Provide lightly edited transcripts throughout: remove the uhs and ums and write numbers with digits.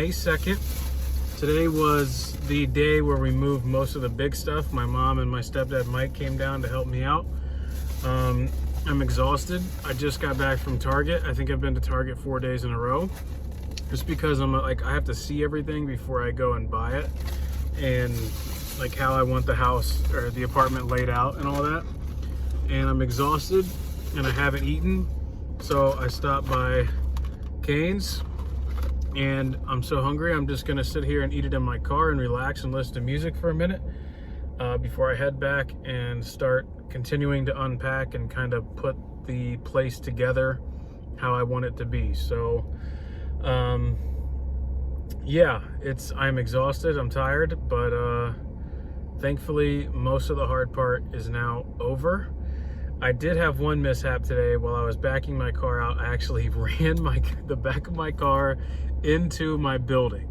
May 2nd. Today was the day where we moved most of the big stuff. My mom and my stepdad Mike came down to help me out. I'm exhausted. I just got back from Target. I think I've been to Target 4 days in a row. Just because I have to see everything before I go and buy it. And like how I want the house or the apartment laid out and all that. And I'm exhausted and I haven't eaten. So I stopped by Cane's. And I'm so hungry, I'm just gonna sit here and eat it in my car and relax and listen to music for a minute before I head back and start continuing to unpack and kind of put the place together how I want it to be. So, yeah, I'm exhausted, I'm tired, but thankfully most of the hard part is now over. I did have one mishap today while I was backing my car out. I actually ran the back of my car into my building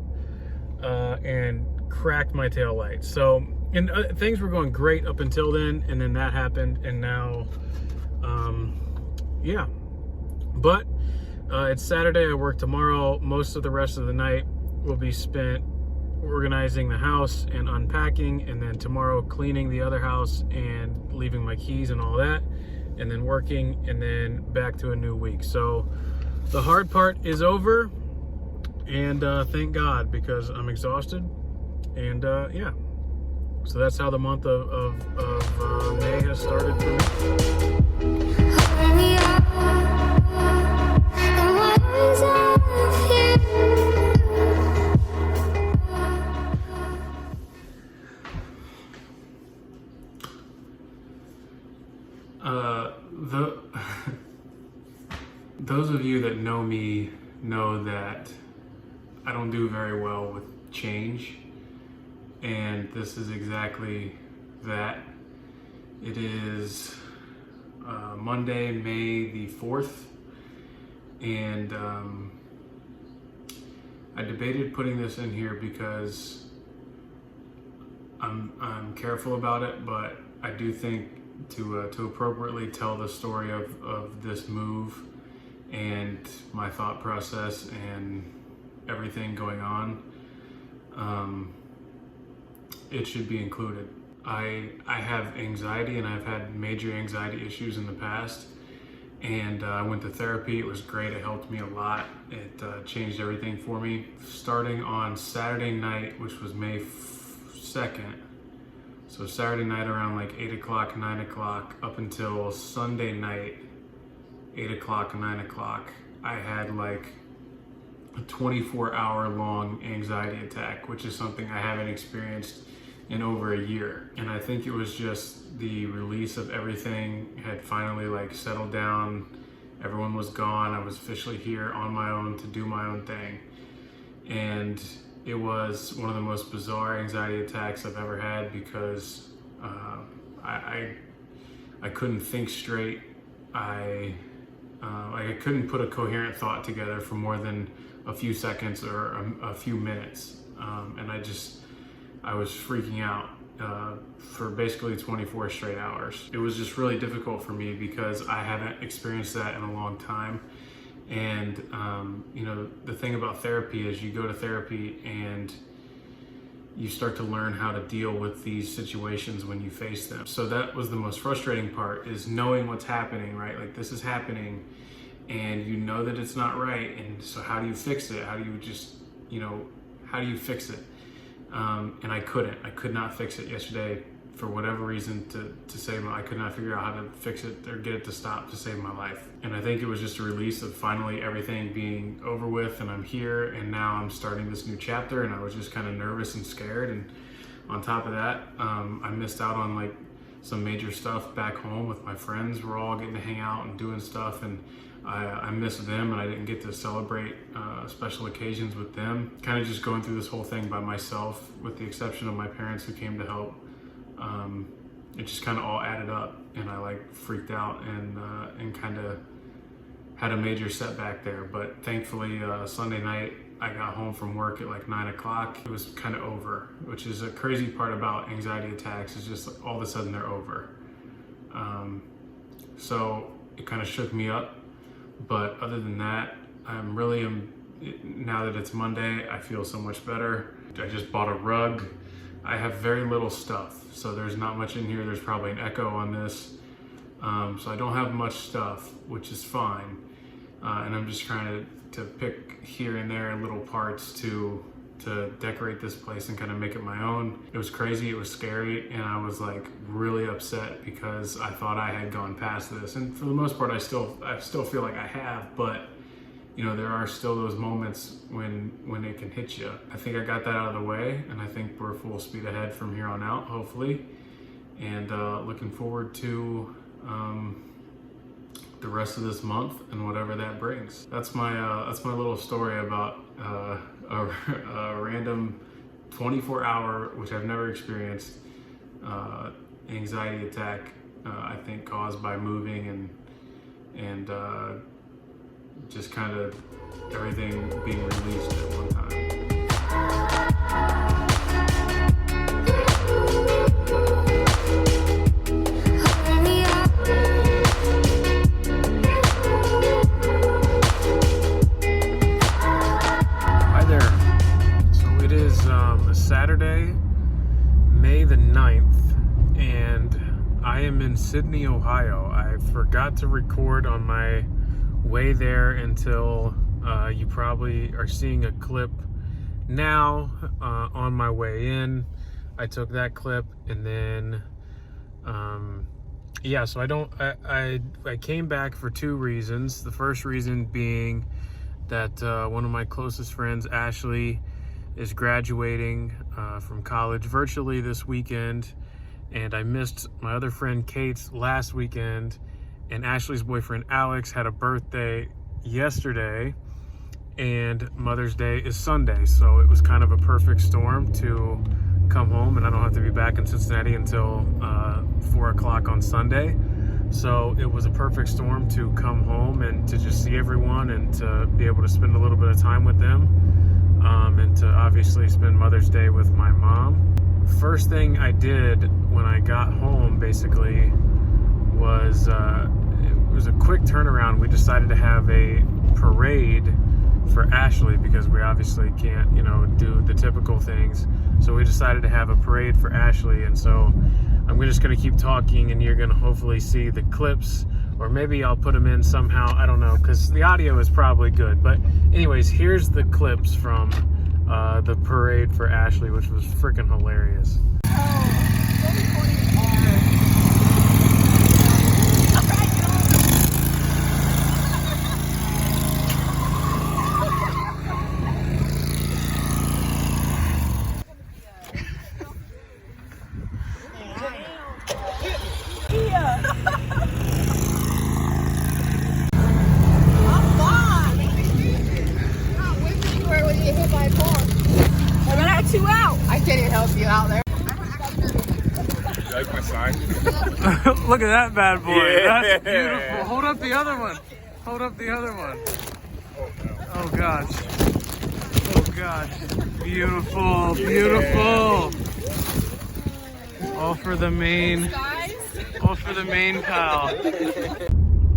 and cracked my tail light. So, and things were going great up until then, and then that happened, and now, yeah. But it's Saturday. I work tomorrow. Most of the rest of the night will be spent organizing the house and unpacking, and then tomorrow cleaning the other house and leaving my keys and all that, and then working, and then back to a new week. So the hard part is over, and thank God, because I'm exhausted. And yeah, so that's how the month of May has started for me. Those of you that know me know that I don't do very well with change, and this is exactly that. It is Monday, May the 4th, and I debated putting this in here because I'm careful about it, but I do think to appropriately tell the story of this move and my thought process and everything going on, it should be included. I have anxiety, and I've had major anxiety issues in the past, and I went to therapy. It was great. It helped me a lot. It changed everything for me. Starting on Saturday night, which was May 2nd, so Saturday night around like 8 o'clock, 9 o'clock, up until Sunday night, 8 o'clock, 9 o'clock, I had like a 24-hour long anxiety attack, which is something I haven't experienced in over a year. And I think it was just the release of everything had finally like settled down. Everyone was gone. I was officially here on my own to do my own thing. And it was one of the most bizarre anxiety attacks I've ever had, because I couldn't think straight. I couldn't put a coherent thought together for more than a few seconds or a few minutes, and I was freaking out for basically 24 straight hours. It was just really difficult for me because I haven't experienced that in a long time. And you know, the thing about therapy is you go to therapy and you start to learn how to deal with these situations when you face them. So that was the most frustrating part, is knowing what's happening, right? Like, this is happening and you know that it's not right. And so how do you fix it? How do you just, how do you fix it? And I could not fix it yesterday for whatever reason I could not figure out how to fix it or get it to stop to save my life. And I think it was just a release of finally everything being over with, and I'm here, and now I'm starting this new chapter, and I was just kind of nervous and scared. And on top of that, I missed out on like some major stuff back home with my friends. We're all getting to hang out and doing stuff, and I missed them, and I didn't get to celebrate special occasions with them. Kind of just going through this whole thing by myself, with the exception of my parents who came to help. It just kind of all added up, and I like freaked out and kind of had a major setback there. But thankfully, Sunday night, I got home from work at like 9 o'clock. It was kind of over, which is a crazy part about anxiety attacks, is just all of a sudden they're over. So it kind of shook me up. But other than that, I'm really now that it's Monday, I feel so much better. I just bought a rug. I have very little stuff, so there's not much in here. There's probably an echo on this. So I don't have much stuff, which is fine. And I'm just trying to pick here and there little parts to decorate this place and kind of make it my own. It was crazy, it was scary, and I was like really upset because I thought I had gone past this. And for the most part, I still feel like I have, but you know, there are still those moments when it can hit you. I think I got that out of the way, and I think we're full speed ahead from here on out, hopefully. And looking forward to the rest of this month and whatever that brings. That's my little story about a random 24-hour, which I've never experienced, anxiety attack. I think caused by moving and just kind of everything being released at one time. Saturday, May the 9th, and I am in Sydney, Ohio. I forgot to record on my way there until you probably are seeing a clip now on my way in. I took that clip, and then yeah, so I came back for two reasons. The first reason being that one of my closest friends, Ashley, is graduating from college virtually this weekend, and I missed my other friend Kate's last weekend, and Ashley's boyfriend Alex had a birthday yesterday, and Mother's Day is Sunday, so it was kind of a perfect storm to come home, and I don't have to be back in Cincinnati until 4 o'clock on Sunday. So it was a perfect storm to come home and to just see everyone and to be able to spend a little bit of time with them. And to obviously spend Mother's Day with my mom. First thing I did when I got home basically was, it was a quick turnaround. We decided to have a parade for Ashley because we obviously can't, you know, do the typical things. So we decided to have a parade for Ashley, and so I'm just gonna keep talking and you're gonna hopefully see the clips, or maybe I'll put them in somehow, I don't know, because the audio is probably good. But anyways, here's the clips from the parade for Ashley, which was freaking hilarious. Look at that bad boy. Yeah. That's beautiful. Hold up the other one. Hold up the other one. Oh gosh. Oh gosh. Beautiful. Beautiful. All for the main. All for the main pal.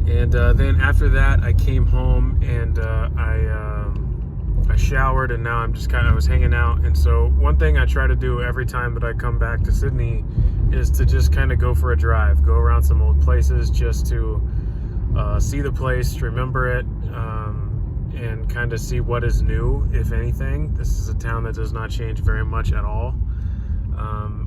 And then after that, I came home and I showered, and now I was hanging out. And so one thing I try to do every time that I come back to Sydney is to just kind of go for a drive, go around some old places just to see the place, remember it, and kind of see what is new, if anything. This is a town that does not change very much at all.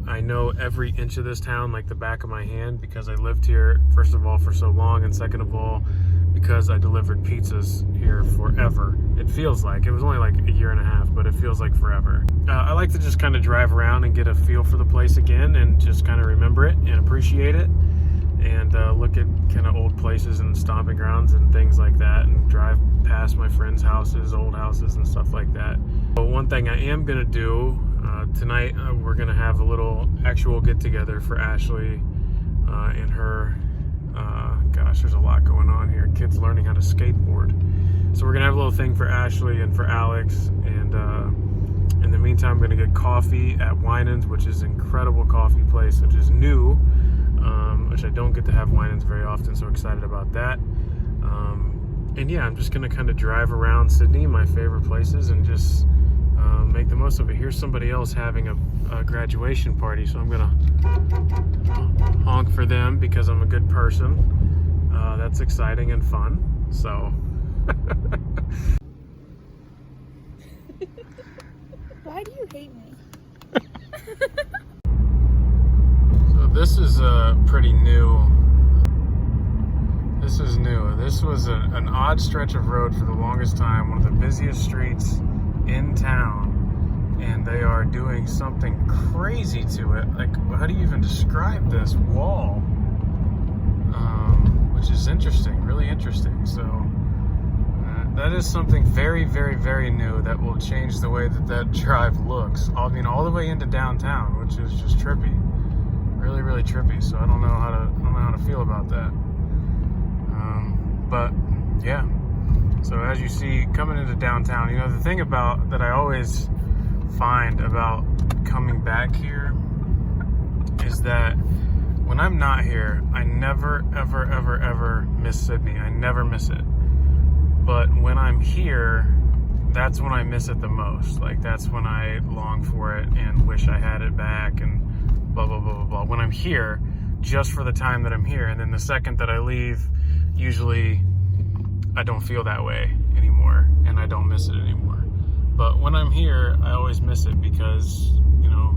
I know every inch of this town like the back of my hand because I lived here, first of all, for so long, and second of all, because I delivered pizzas here forever. It feels like, it was only like a year and a half, but it feels like forever. I like to just kind of drive around and get a feel for the place again and just kind of remember it and appreciate it, and look at kind of old places and stomping grounds and things like that, and drive past my friends' houses, old houses and stuff like that. But one thing I am gonna do tonight, we're gonna have a little actual get-together for Ashley and her. Gosh, there's a lot going on here. Kids learning how to skateboard. So we're gonna have a little thing for Ashley and for Alex, and in the meantime, I'm gonna get coffee at Winans, which is an incredible coffee place, which is new, which I don't get to have Winans very often, so excited about that. And yeah, I'm just gonna kind of drive around Sydney, my favorite places, and just make the most of it. Here's somebody else having a graduation party, so I'm gonna honk for them because I'm a good person. That's exciting and fun. So. Why do you hate me? So this is pretty new. This is new. This was an odd stretch of road for the longest time, one of the busiest streets in town, and they are doing something crazy to it. Like, how do you even describe this wall? Which is interesting, really interesting. So that is something very, very, very new that will change the way that drive looks. I mean, all the way into downtown, which is just trippy, really, really trippy. So I don't know how to feel about that. But yeah. So as you see, coming into downtown, you know, the thing about that I always find about coming back here is that when I'm not here, I never, ever, ever, ever miss Sydney. I never miss it. But when I'm here, that's when I miss it the most. Like, that's when I long for it and wish I had it back and blah, blah, blah, blah, blah. When I'm here, just for the time that I'm here. And then the second that I leave, usually I don't feel that way anymore and I don't miss it anymore. But when I'm here, I always miss it because, you know,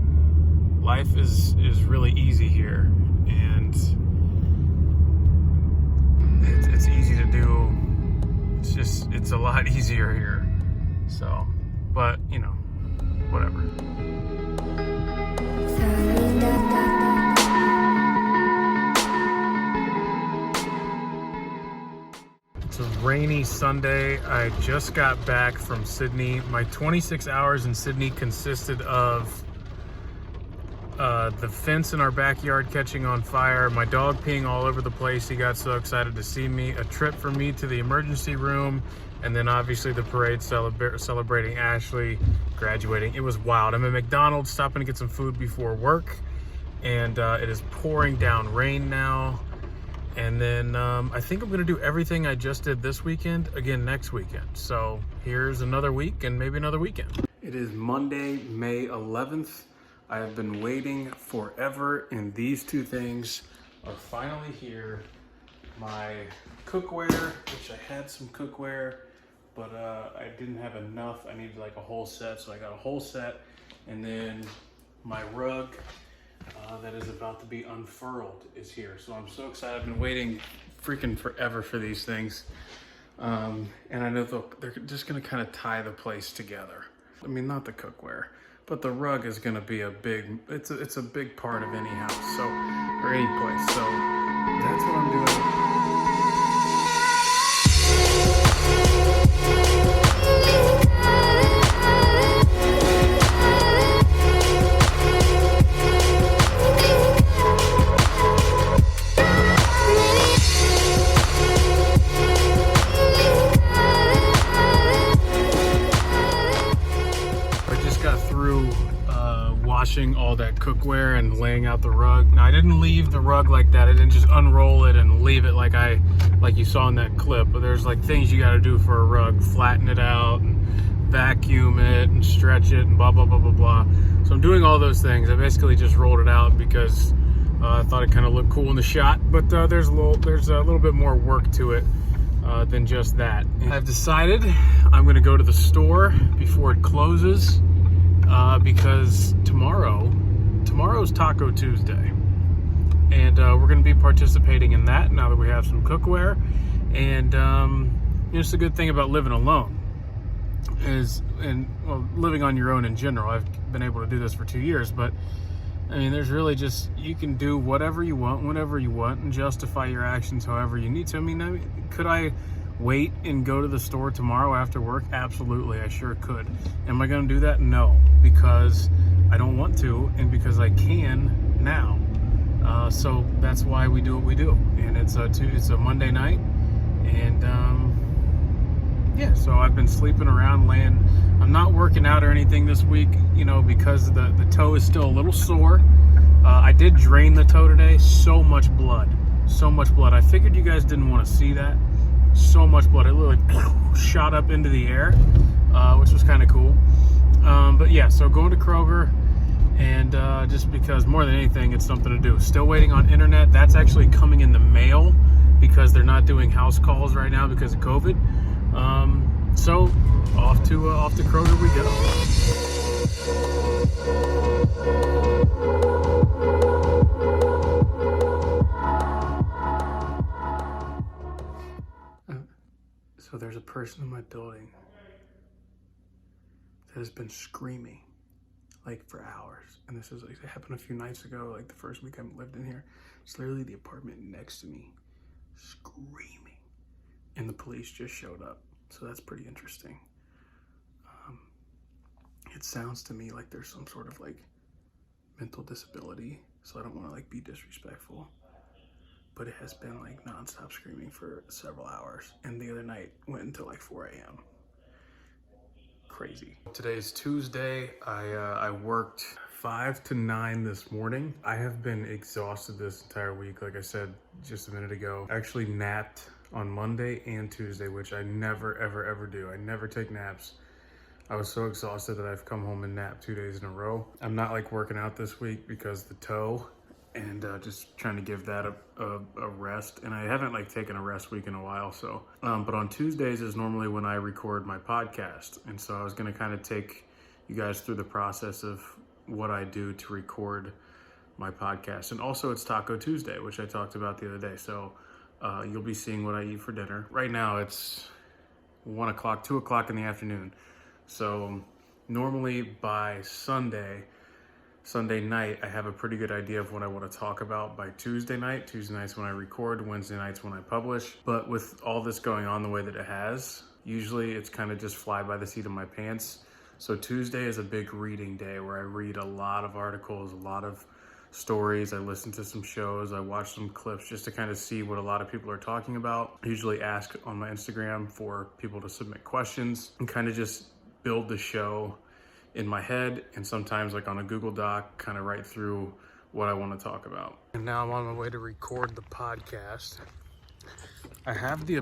life is really easy here. And it's easy to do. It's a lot easier here. So, but you know, whatever. It's a rainy Sunday. I just got back from Sydney. My 26 hours in Sydney consisted of the fence in our backyard catching on fire, my dog peeing all over the place, he got so excited to see me, a trip for me to the emergency room, and then obviously the parade celebrating Ashley graduating. It was wild. I'm at McDonald's stopping to get some food before work, and it is pouring down rain now. And then I think I'm gonna do everything I just did this weekend again next weekend. So here's another week and maybe another weekend. It is Monday, May 11th. I have been waiting forever, and these two things are finally here. My cookware, which I had some cookware, but I didn't have enough. I needed like a whole set, so I got a whole set. And then my rug that is about to be unfurled is here. So I'm so excited. I've been waiting freaking forever for these things. And I know they're just gonna kind of tie the place together. I mean, not the cookware, but the rug is gonna be it's a big part of any house, so, or any place. So that's what I'm doing. Washing all that cookware and laying out the rug. Now I didn't leave the rug like that. I didn't just unroll it and leave it like you saw in that clip. But there's like things you got to do for a rug: flatten it out and vacuum it and stretch it and blah blah blah blah blah. So I'm doing all those things. I basically just rolled it out because I thought it kind of looked cool in the shot. But there's a little bit more work to it than just that. I've decided I'm going to go to the store before it closes. Because tomorrow's Taco Tuesday, and we're going to be participating in that now that we have some cookware. And it's a good thing about living alone living on your own in general. I've been able to do this for 2 years, but I mean, there's really just, you can do whatever you want, whenever you want, and justify your actions however you need to. I mean, could I wait and go to the store tomorrow after work? Absolutely, I sure could. Am I going to do that? No, because I don't want to, and because I can now. So that's why we do what we do. And it's a Monday night, and yeah. So I've been sleeping around, laying. I'm not working out or anything this week, because the toe is still a little sore. I did drain the toe today. So much blood. I figured you guys didn't want to see that. so much blood. It literally shot up into the air, which was kind of cool. But yeah, so going to Kroger, and just because more than anything, it's something to do. Still waiting on internet. That's actually coming in the mail because they're not doing house calls right now because of COVID. So off to Kroger we go. So there's a person in my building that has been screaming like for hours, and this is like, it happened a few nights ago, like the first week I lived in here. It's literally the apartment next to me screaming, and the police just showed up, so that's pretty interesting. It sounds to me like there's some sort of like mental disability, so I don't want to like be disrespectful, but it has been like nonstop screaming for several hours, and the other night went until like 4 a.m. Crazy. Today's Tuesday. I worked 5 to 9 this morning. I have been exhausted this entire week. Like I said just a minute ago, I actually napped on Monday and Tuesday, which I never, ever do. I never take naps. I was so exhausted that I've come home and napped 2 days in a row. I'm not like working out this week because the toe, and just trying to give that a rest. And I haven't like taken a rest week in a while. So, but on Tuesdays is normally when I record my podcast. And so I was gonna kind of take you guys through the process of what I do to record my podcast. And also it's Taco Tuesday, which I talked about the other day. So you'll be seeing what I eat for dinner. Right now it's 1 o'clock, 2 o'clock in the afternoon. So normally by Sunday night, I have a pretty good idea of what I want to talk about by Tuesday night. Tuesday night's when I record, Wednesday night's when I publish. But with all this going on the way that it has, usually it's kind of just fly by the seat of my pants. So Tuesday is a big reading day where I read a lot of articles, a lot of stories. I listen to some shows. I watch some clips just to kind of see what a lot of people are talking about. I usually ask on my Instagram for people to submit questions and kind of just build the show in my head, and sometimes like on a Google Doc, kind of write through what I want to talk about. And now I'm on my way to record the podcast. I have the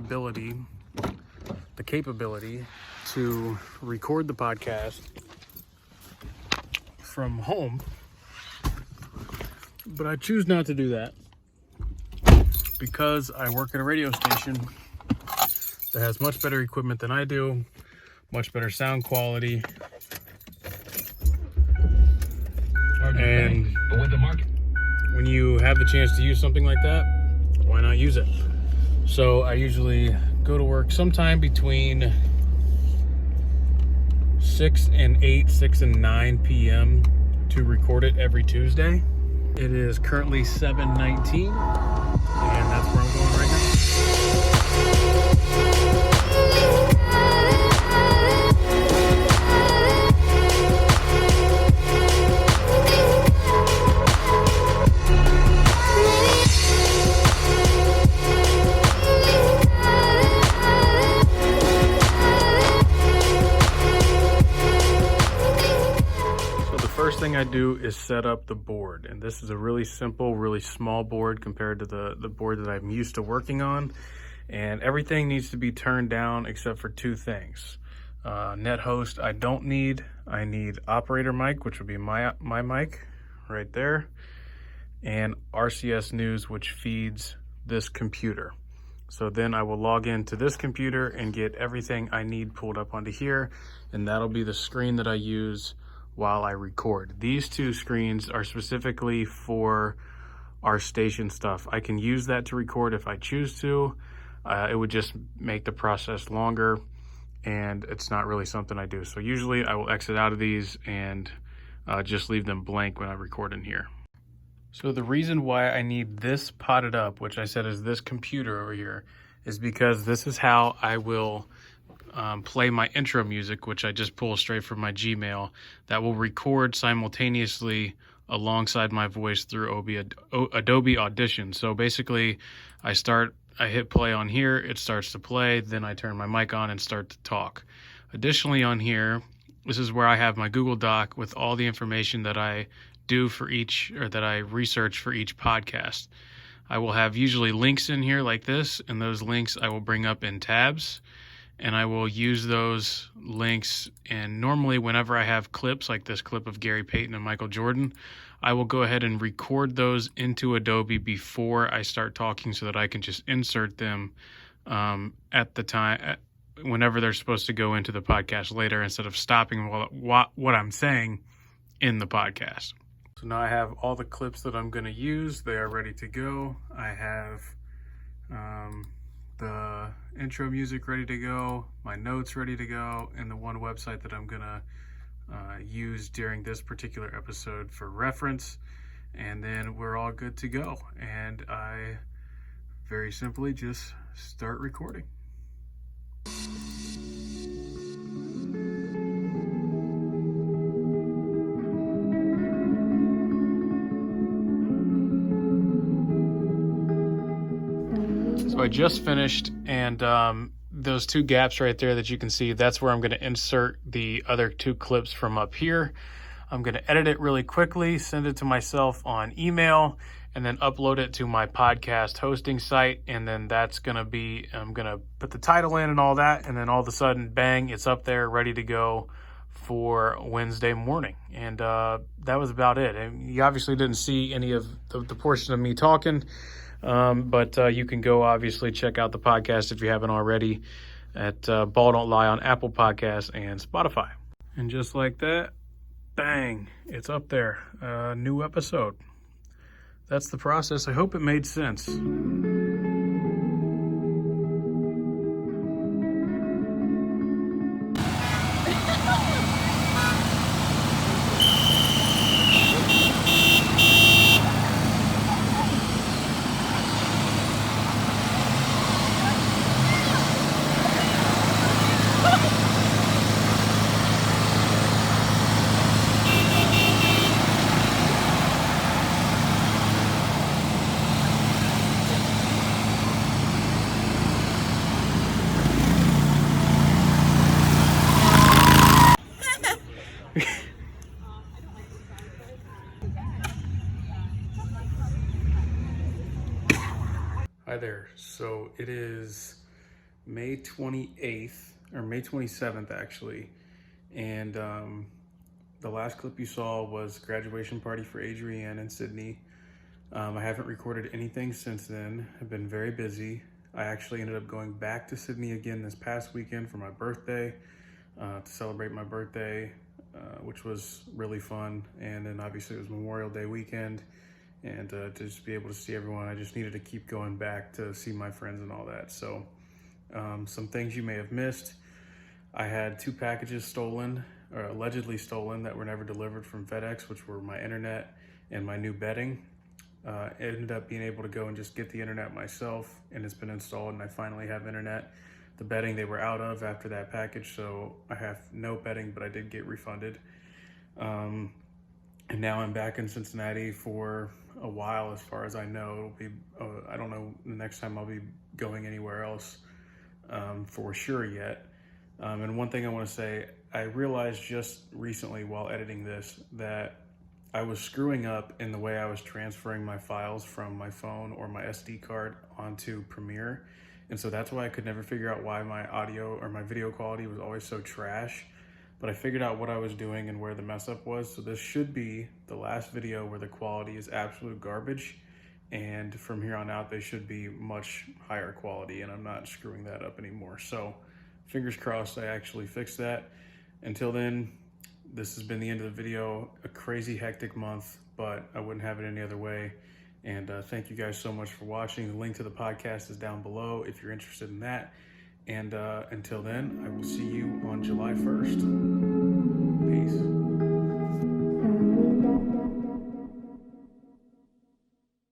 capability to record the podcast from home, but I choose not to do that because I work at a radio station that has much better equipment than I do, much better sound quality. And when you have the chance to use something like that, why not use it? So I usually go to work sometime between 6 and 9 p.m. to record it every Tuesday. It is currently 7:19, and that's where I'm going right now. Thing I do is set up the board, and this is a really simple, really small board compared to the board that I'm used to working on, and everything needs to be turned down except for 2 things. Net host I don't need. I need operator mic, which would be my mic right there, and RCS News, which feeds this computer. So then I will log into this computer and get everything I need pulled up onto here, and that'll be the screen that I use while I record. These 2 screens are specifically for our station stuff. I can use that to record if I choose to. It would just make the process longer, and it's not really something I do. So usually I will exit out of these and just leave them blank when I record in here. So the reason why I need this potted up, which I said is this computer over here, is because this is how I will play my intro music, which I just pull straight from my Gmail, that will record simultaneously alongside my voice through Adobe Audition. So basically I hit play on here, it starts to play, then I turn my mic on and start to talk. Additionally on here, this is where I have my Google Doc with all the information that I do for each, or that I research for each podcast. I will have usually links in here like this, and those links I will bring up in tabs, and I will use those links. And normally whenever I have clips like this clip of Gary Payton and Michael Jordan, I will go ahead and record those into Adobe before I start talking so that I can just insert them at the time, whenever they're supposed to go into the podcast later, instead of stopping what I'm saying in the podcast. So now I have all the clips that I'm going to use. They are ready to go. I have the intro music ready to go, my notes ready to go, and the one website that I'm going to use during this particular episode for reference. And then we're all good to go. And I very simply just start recording. So I just finished, and those two gaps right there that you can see, that's where I'm going to insert the other two clips from up here. I'm going to edit it really quickly, send it to myself on email, and then upload it to my podcast hosting site. And then that's going to be, I'm going to put the title in and all that, and then all of a sudden, bang, it's up there ready to go for Wednesday morning. And that was about it. And you obviously didn't see any of the portion of me talking. But you can go obviously check out the podcast if you haven't already at Ball Don't Lie on Apple Podcasts and Spotify. And just like that, bang, it's up there. New episode. That's the process. I hope it made sense. Hi there. So it is May 28th, or May 27th actually, and the last clip you saw was graduation party for Adrienne and Sydney. I haven't recorded anything since then. I've been very busy. I actually ended up going back to Sydney again this past weekend for my birthday, to celebrate my birthday, which was really fun. And then obviously it was Memorial Day weekend. And to just be able to see everyone, I just needed to keep going back to see my friends and all that. So some things you may have missed. I had 2 packages stolen, or allegedly stolen, that were never delivered from FedEx, which were my internet and my new bedding. Ended up being able to go and just get the internet myself, and it's been installed, and I finally have internet. The bedding they were out of after that package, so I have no bedding, but I did get refunded. And now I'm back in Cincinnati for a while, as far as I know. It'll be, I don't know the next time I'll be going anywhere else for sure yet. And one thing I want to say, I realized just recently while editing this that I was screwing up in the way I was transferring my files from my phone or my SD card onto Premiere. And so that's why I could never figure out why my audio or my video quality was always so trash. But I figured out what I was doing and where the mess up was. So this should be the last video where the quality is absolute garbage. And from here on out, they should be much higher quality, and I'm not screwing that up anymore. So fingers crossed I actually fixed that. Until then, this has been the end of the video. A crazy hectic month, but I wouldn't have it any other way. And thank you guys so much for watching. The link to the podcast is down below if you're interested in that. And until then, I will see you on July 1st. Peace.